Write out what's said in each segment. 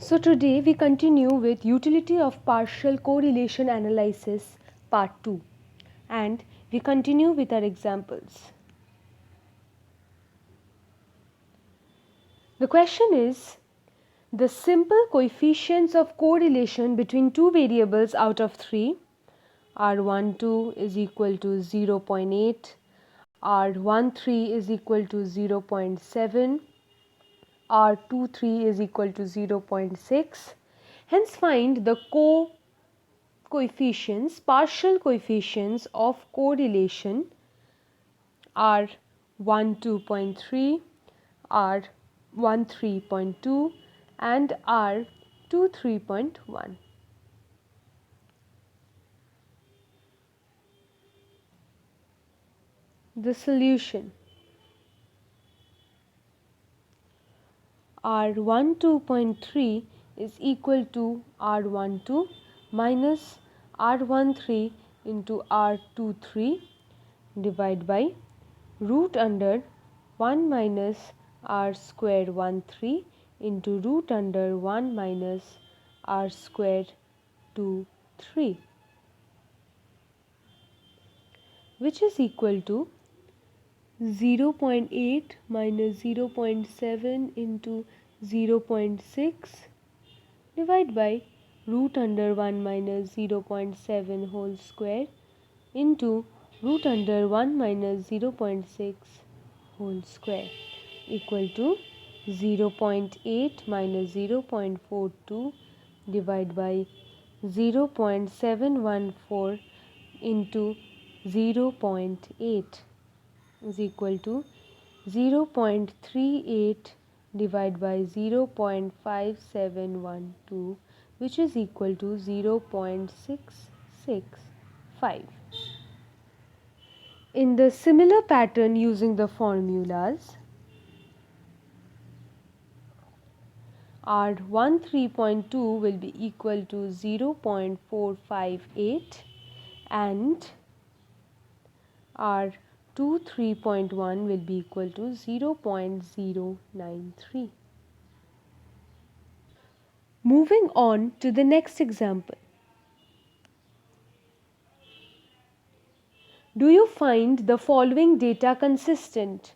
So today we continue with utility of partial correlation analysis part 2, and we continue with our examples. The question is the simple coefficients of correlation between two variables out of 3, R12 is equal to 0.8, R13 is equal to 0.7, R23 is equal to 0.6. Hence find the coefficients, partial coefficients of correlation R12.3, R13.2 and R23.1. The solution: R12.3 is equal to R12 minus R13 into R23 divided by root under 1 minus R square 13 into root under 1 minus R square 23, which is equal to 0.8 minus 0.7 into 0.6 divided by root under 1 minus 0.7 whole square into root under 1 minus 0.6 whole square equal to 0.8 minus 0.42 divided by 0.714 into 0.8 is equal to 0.38 divided by 0.5712, which is equal to 0.665. In the similar pattern using the formulas, R13.2 will be equal to 0.458 and R23.1 will be equal to 0.093. Moving on to the next example. Do you find the following data consistent?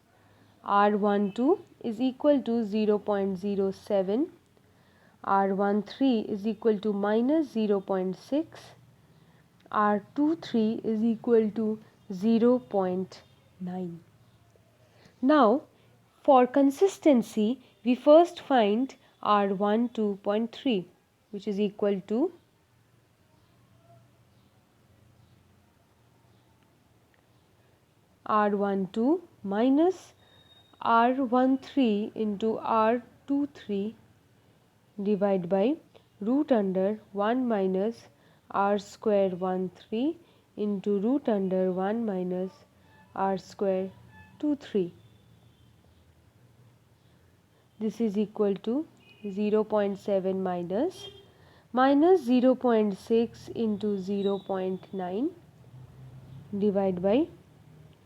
R12 is equal to 0.07, R13 is equal to minus 0.6, R23 is equal to 0.9. Now, for consistency, we first find R12.3, which is equal to R12 minus R13 into R23 divided by root under 1 minus R square 13 into root under 1 minus R square 23. This is equal to 0.7 minus 0.6 into 0.9 divided by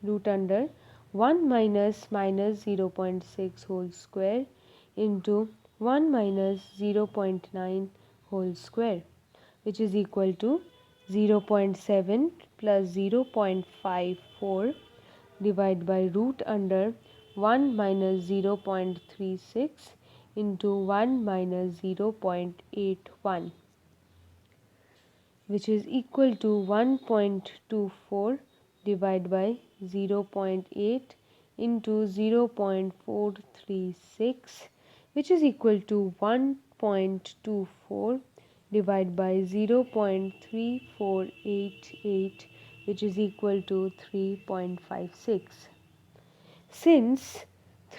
root under 1 minus 0.6 whole square into 1 minus 0.9 whole square, which is equal to 0.7 plus 0.54 divided by root under 1 minus 0.36 into 1 minus 0.81, which is equal to 1.24 divided by 0.8 into 0.436, which is equal to 1.24 divided by 0.3488, which is equal to 3.56. Since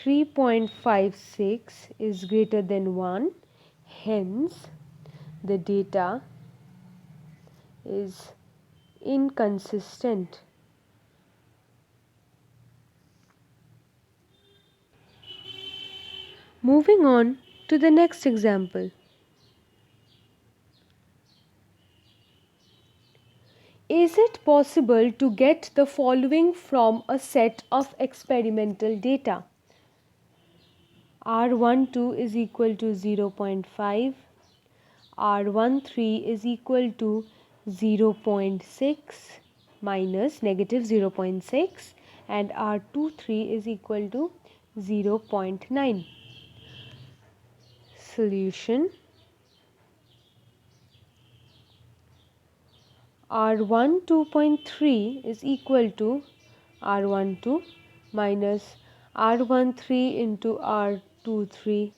3.56 is greater than 1, hence the data is inconsistent. Moving on to the next example. Is it possible to get the following from a set of experimental data? R12 is equal to 0.5, R13 is equal to 0.6 minus negative 0.6 and R23 is equal to 0.9. Solution: R12 2.3 is equal to R12 minus R13 into R23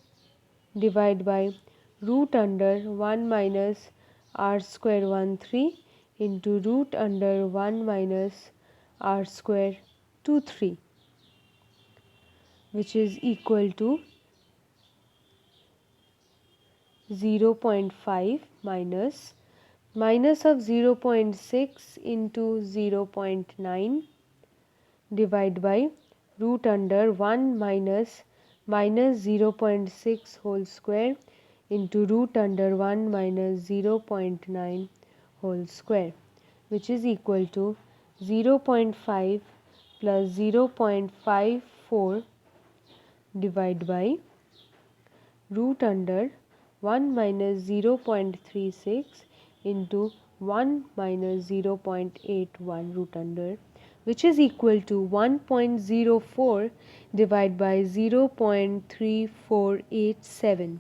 divided by root under 1 minus R square 13 into root under 1 minus R square 23, which is equal to 0.5 minus of 0.6 into 0.9 divided by root under 1 minus 0.6 whole square into root under 1 minus 0.9 whole square, which is equal to 0.5 plus 0.54 divided by root under 1 minus 0.36 into 1 minus 0.81 root under, which is equal to 1.04 divided by 0.3487,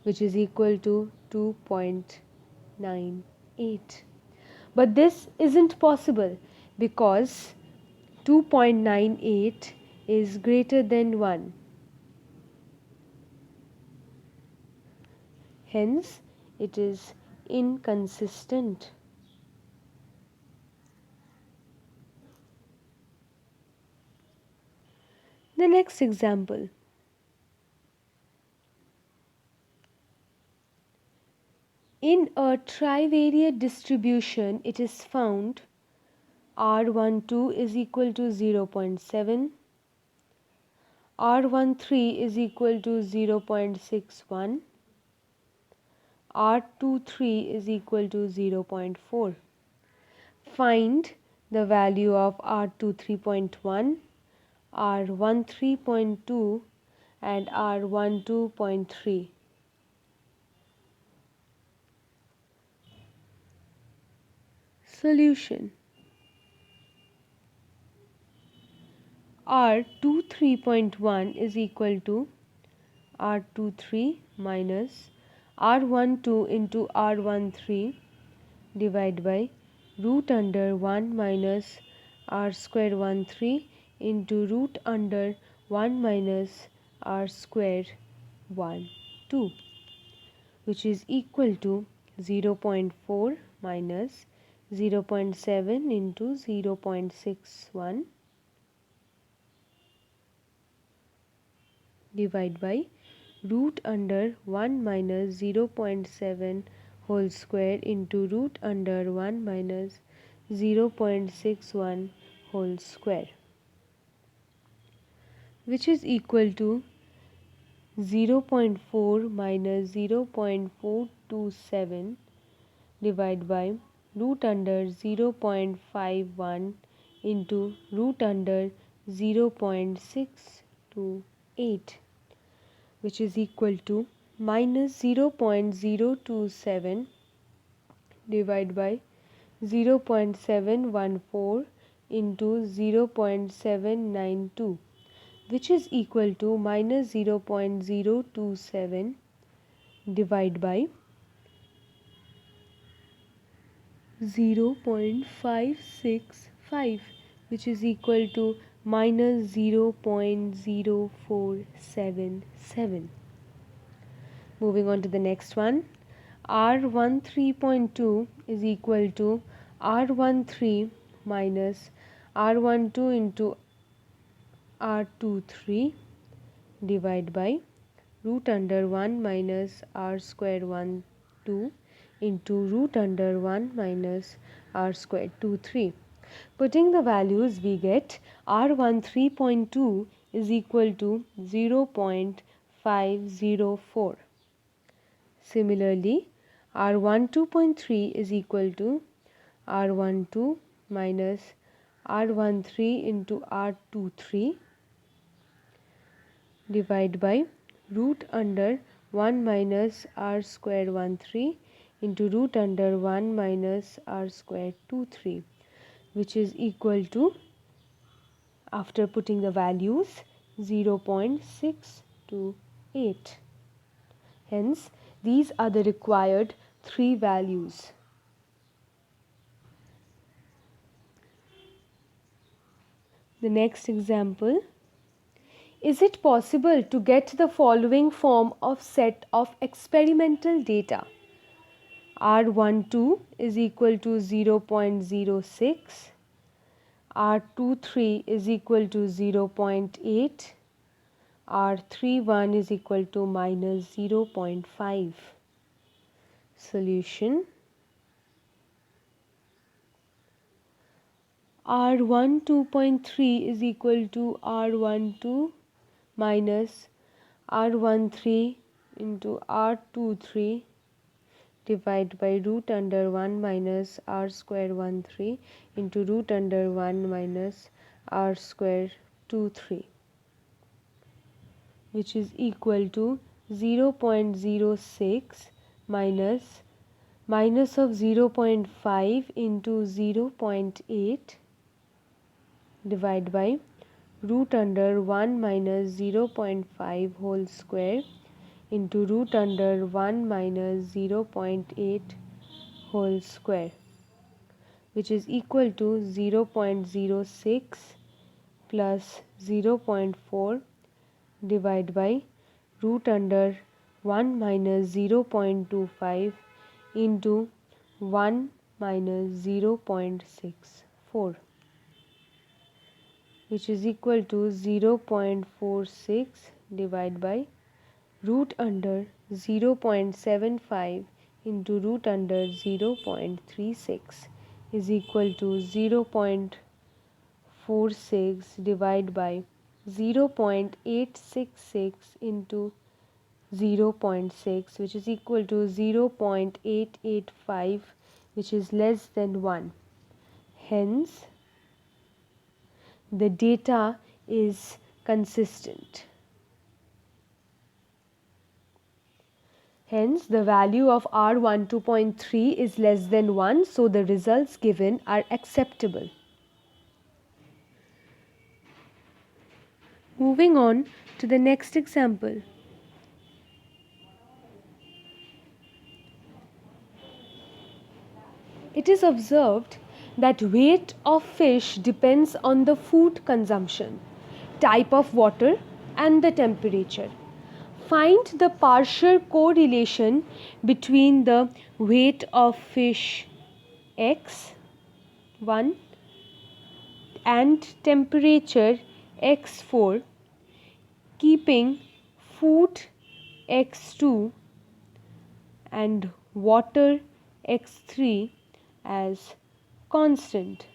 which is equal to 2.98. But this isn't possible because 2.98 is greater than 1. Hence, it is inconsistent. The next example. In a trivariate distribution, it is found R12 is equal to 0.7, R13 is equal to 0.61, R23 is equal to 0.4. Find the value of R23.1, R13.2 and R12.3. Solution: R23.1 is equal to R23 minus R12 into R13 divided by root under 1 minus R square 13 into root under 1 minus R square 12, which is equal to 0.4 minus 0.7 into 0.61 divided by root under 1 minus 0.7 whole square into root under 1 minus 0.61 whole square, which is equal to 0.4 minus 0.427 divided by root under 0.51 into root under 0.628, which is equal to minus 0.027 divided by 0.714 into 0.792, which is equal to minus 0.027 divided by 0.565, which is equal to minus 0.0477. Moving on to the next one. R13.2 is equal to R13 minus R12 into R23 divided by root under 1 minus R square 12 into root under 1 minus R square 23. Putting the values, we get R13.2 is equal to 0.504. Similarly, R12.3 is equal to R12 minus R13 into R23 divided by root under 1 minus R square 13 into root under 1 minus r square 2 3, which is equal to, after putting the values, 0.628. Hence, these are the required 3 values. The next example. Is it possible to get the following form of set of experimental data? R12 is equal to 0.06, R23 is equal to 0.8, R31 is equal to minus 0.5. Solution. R12.3 is equal to R12 minus R13 into R23 divided by root under 1 minus r square 13 into root under 1 minus r square 23, which is equal to 0.06 minus of 0.5 into 0.8 divided by root under 1 minus 0.5 whole square into root under 1 minus 0.8 whole square, which is equal to 0.06 plus 0.4 divided by root under 1 minus 0.25 into 1 minus 0.64, which is equal to 0.46 divided by root under 0.75 into root under 0.36 is equal to 0.46 divided by 0.866 into 0.6, which is equal to 0.885, which is less than 1. Hence, the data is consistent. Hence, the value of R12.3 is less than 1, so the results given are acceptable. Moving on to the next example. It is observed that weight of fish depends on the food consumption, type of water, and the temperature. Find the partial correlation between the weight of fish x1 and temperature x4, keeping food x2 and water x3 as constant.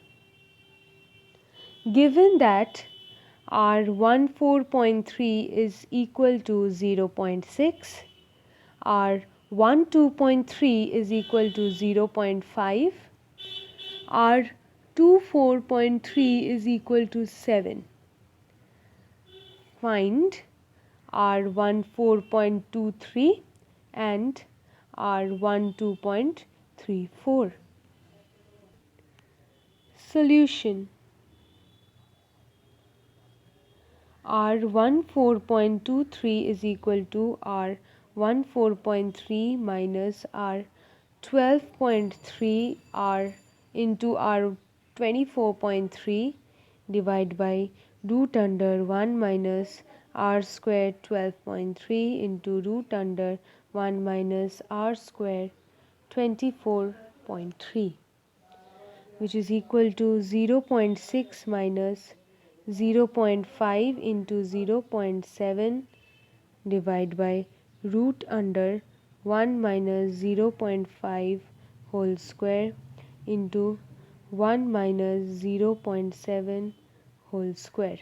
Given that R14.3 is equal to 0.6, R12.3 is equal to 0.5, R24.3 is equal to 7. Find R14.23 and R12.34. Solution. R14.23 is equal to R14.3 minus R12.3 R into R24.3 divided by root under 1 minus r square 12.3 into root under 1 minus r square 24.3, which is equal to 0.6 minus 0.5 into 0.7 divided by root under 1 minus 0.5 whole square into 1 minus 0.7 whole square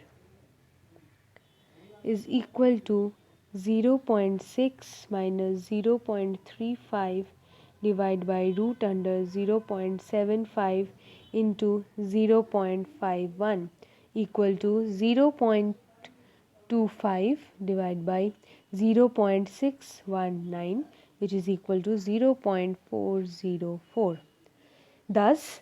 is equal to 0.6 minus 0.35 divided by root under 0.75 into 0.51 equal to 0.25 divided by 0.619 which is equal to 0.404. Thus,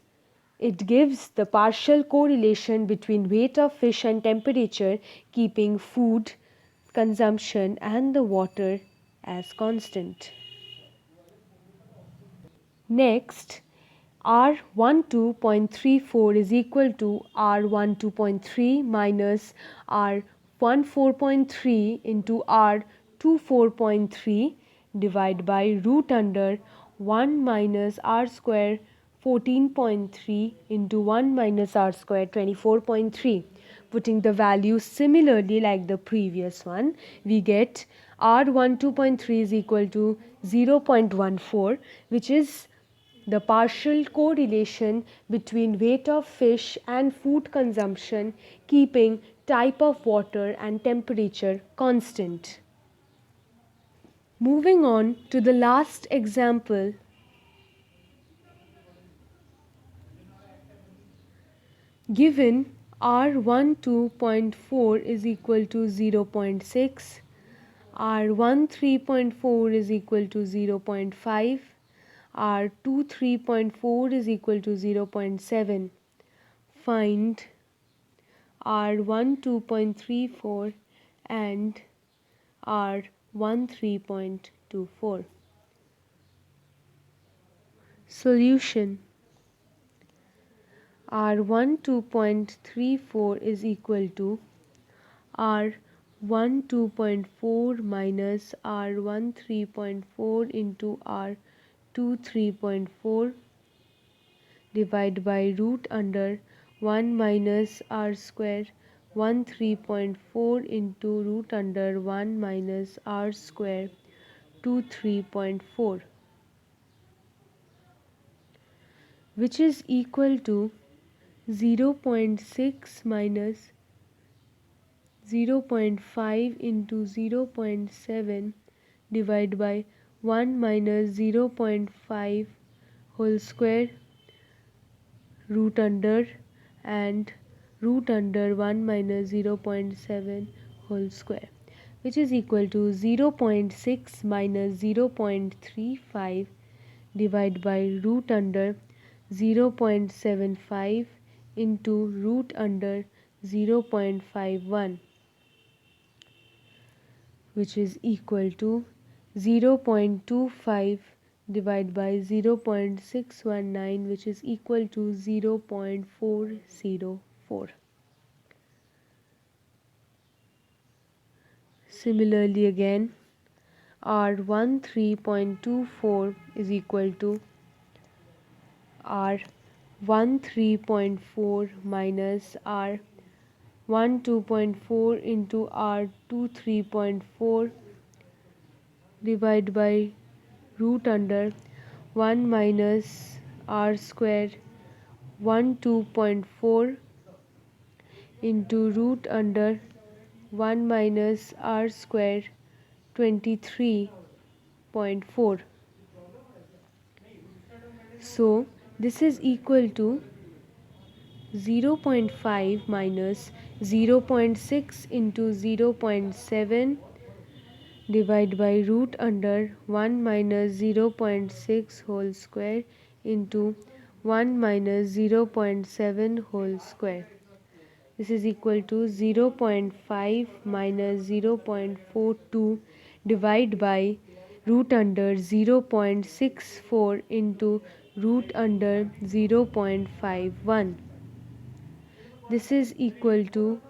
it gives the partial correlation between weight of fish and temperature, keeping food consumption and the water as constant. Next, R12.34 is equal to R12.3 minus R14.3 into R24.3 divided by root under 1 minus R square 14.3 into 1 minus R square 24.3. Putting the values similarly like the previous one, we get R12.3 is equal to 0.14, which is the partial correlation between weight of fish and food consumption, keeping type of water and temperature constant. Moving on to the last example. Given R12.4 is equal to 0.6, R13.4 is equal to 0.5, R23.4 is equal to 0.7. Find R12.34 and R13.24. Solution. R12.34 is equal to R12.4 minus R13.4 into R23.4 divided by root under 1 minus R square 13.4 into root under 1 minus R square 23.4, which is equal to 0.6 minus 0.5 into 0.7 divided by 1 minus 0.5 whole square root under and root under 1 minus 0.7 whole square, which is equal to 0.6 minus 0.35 divided by root under 0.75 into root under 0.51, which is equal to 0.25 divided by 0.619, which is equal to 0.404. Similarly again, R13.24 is equal to R13.4 minus R12.4 into R23.4 divided by root under 1 minus R square 12.4 into root under 1 minus R square 23.4. So this is equal to 0.5 minus 0.6 into 0.7 divided by root under 1 minus 0.6 whole square into 1 minus 0.7 whole square. This is equal to 0.5 minus 0.42 divided by root under 0.64 into root under 0.51. This is equal to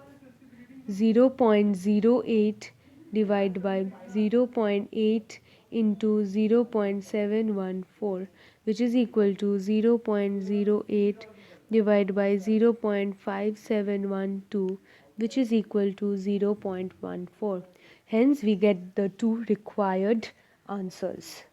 0.08 divided by 0.8 into 0.714, which is equal to 0.08 divided by 0.5712, which is equal to 0.14. Hence we get the two required answers.